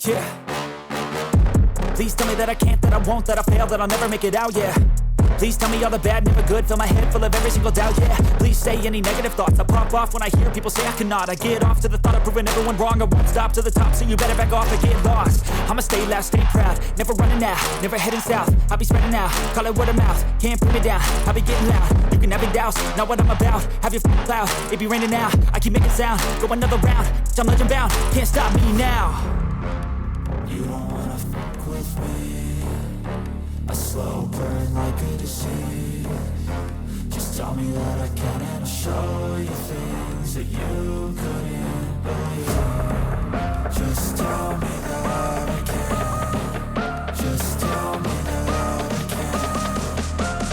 yeah. Please tell me that I can't, that I won't, that I fail, that I'll never make it out, yeah. Please tell me all the bad, never good. Fill my head full of every single doubt, yeah. Please say any negative thoughts. I pop off when I hear people say I cannot. I get off to the thought of proving everyone wrong. I won't stop to the top, so you better back off and get lost. I'ma stay loud, stay proud, never running out, never heading south. I'll be spreading out, call it word of mouth. Can't put me down, I'll be getting loud. You can have it douse, not what I'm about. Have your cloud, it be raining now. I keep making sound, go another round. I'm legend bound, can't stop me now. You don't wanna fuck with me. A slow burn like a disease. Just tell me that I can and I'll show you things that you couldn't believe. Just tell me that I can. Just tell me that I can.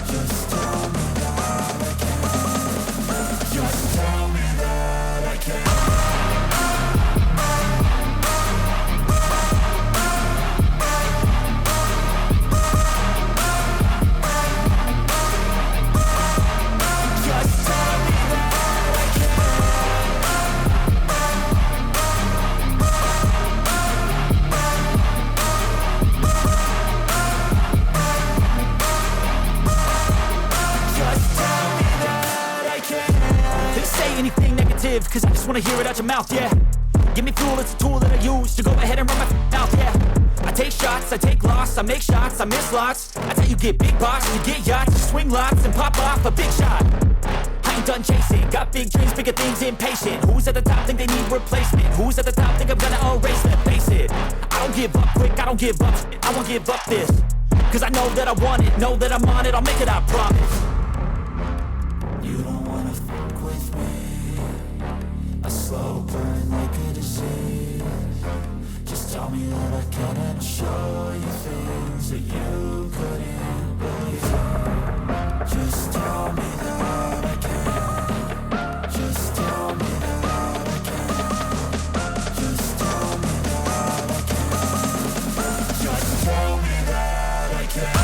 Just tell me that I can. Just tell me that I can. Anything negative, cause I just wanna hear it out your mouth, yeah. Give me fuel, it's a tool that I use to go ahead and run my mouth, yeah. I take shots, I take loss, I make shots, I miss lots. That's how you get big box, you get yachts, you swing lots and pop off a big shot. I ain't done chasing, got big dreams, bigger things, impatient. Who's at the top think they need replacement? Who's at the top think I'm gonna erase them? Face it, I don't give up quick, I don't give up shit, I won't give up this. Cause I know that I want it, know that I'm on it, I'll make it, I promise. You don't wanna fuck with me. A slow burn like a disease. Just tell me that I can and I'll show you things that you couldn't believe. Just tell me that I can. Just tell me that I can. Just tell me that I can. Just tell me that I can.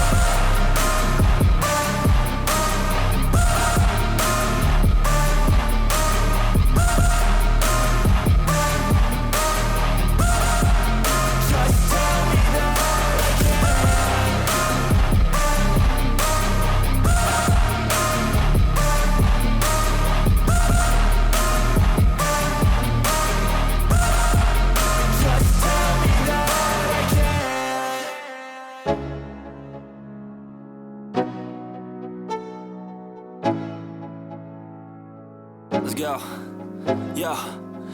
Let's go, yo.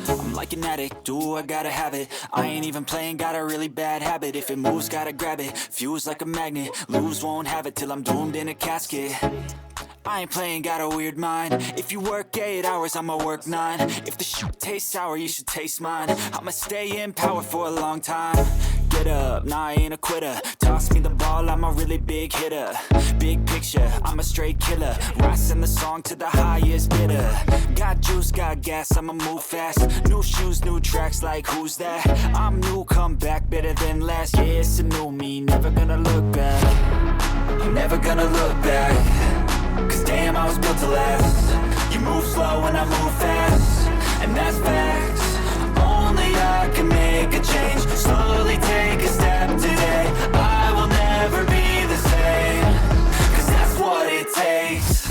I'm like an addict, do I gotta have it. I ain't even playing, got a really bad habit. If it moves, gotta grab it, fuse like a magnet. Lose, won't have it till I'm doomed in a casket. I ain't playing, got a weird mind. If you work 8 hours, I'ma work 9. If the shit tastes sour, you should taste mine. I'ma stay in power for a long time. Get up, nah, I ain't a quitter. Toss me the ball, I'm a really big hitter. Big picture, I'm a straight killer. Rising the song to the highest bidder. Got juice, got gas, I'ma move fast. New shoes, new tracks, like who's that? I'm new, come back, better than last. Yeah, it's a new me, never gonna look back. I'm never gonna look back. Cause damn, I was built to last. You move slow and I move fast, and that's facts. Only I can make a change. Slowly take a step today. I will never be the same. Cause that's what it takes.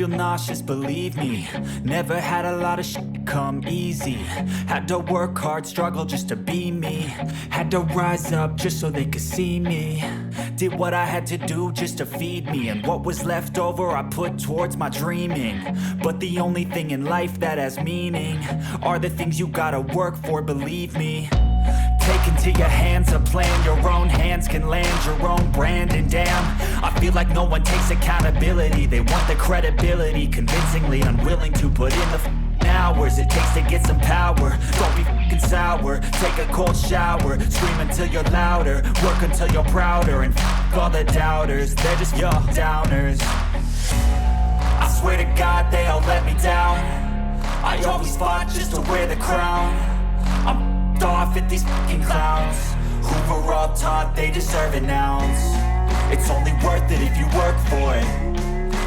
feel nauseous, believe me. Never had a lot of shit come easy. Had to work hard, struggle just to be me. Had to rise up just so they could see me. Did what I had to do just to feed me. And what was left over I put towards my dreaming. But the only thing in life that has meaning are the things you gotta work for, believe me. Take into your hands a plan, your own hands can land your own brand. And damn, I feel like no one takes accountability. They want the credibility, convincingly unwilling to put in the hours it takes to get some power. Don't be f***ing sour, take a cold shower. Scream until you're louder, work until you're prouder. And f*** all the doubters, they're just your downers. I swear to God they all let me down. I always fought just to wear the crown. I'm off at these fucking clowns who were all taught they deserve an ounce. It's only worth it if you work for it.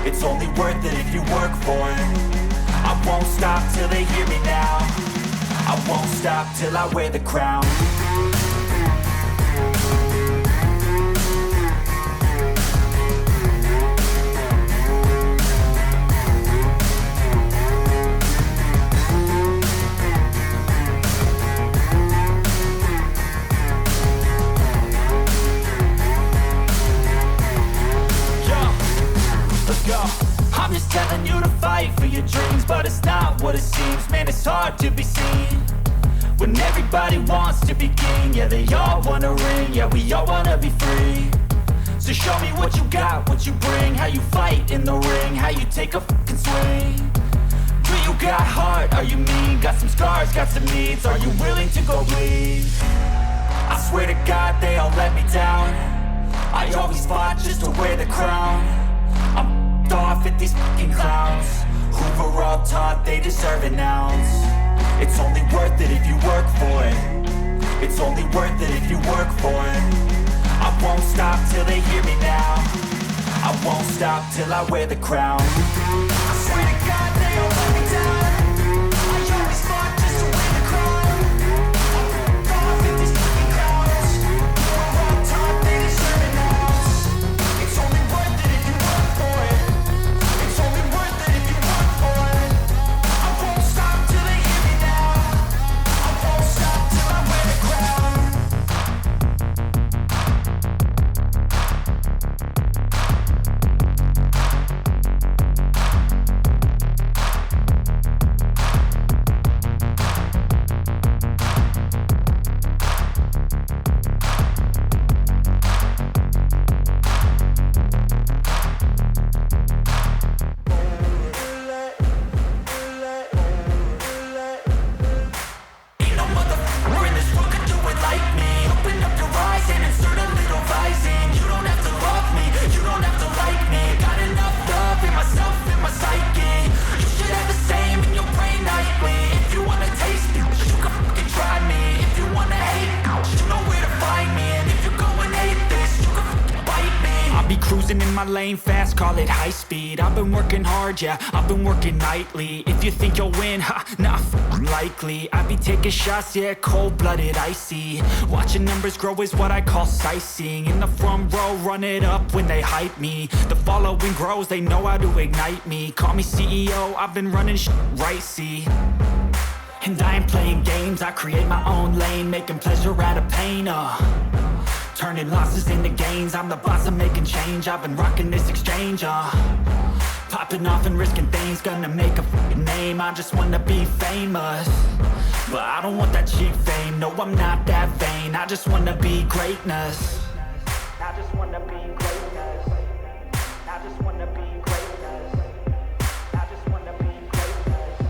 It's only worth it if you work for it. I won't stop till they hear me now. I won't stop till I wear the crown. I'm just telling you to fight for your dreams, but it's not what it seems. Man, it's hard to be seen when everybody wants to be king. Yeah, they all wanna ring, yeah, we all wanna be free. So show me what you got, what you bring, how you fight in the ring, how you take a fucking swing. Do you got heart, are you mean? Got some scars, got some needs, are you willing to go bleed? I swear to God they all let me down. I always fought just to wear the crown. I'm off at these fucking clowns who were all taught they deserve an ounce. It's only worth it if you work for it. It's only worth it if you work for it. I won't stop till they hear me now. I won't stop till I wear the crown. I swear to God they all let me down. I always fought just to wear the crown. I'm off at these fucking clowns who were all taught they deserve an ounce. It's only worth it if you work for it. Lane fast, call it high speed. I've been working hard, yeah, I've been working nightly. If you think you'll win, ha, nah, likely. I be taking shots, yeah, cold-blooded, icy. Watching numbers grow is what I call sightseeing. In the front row, run it up when they hype me. The following grows, they know how to ignite me. Call me CEO, I've been running shit right, see. And I ain't playing games, I create my own lane, making pleasure out of pain, turning losses into gains. I'm the boss, I'm making change. I've been rocking this exchange, popping off and risking things. Gonna make a fucking name. I just wanna be famous, but I don't want that cheap fame. No, I'm not that vain. I just wanna be greatness.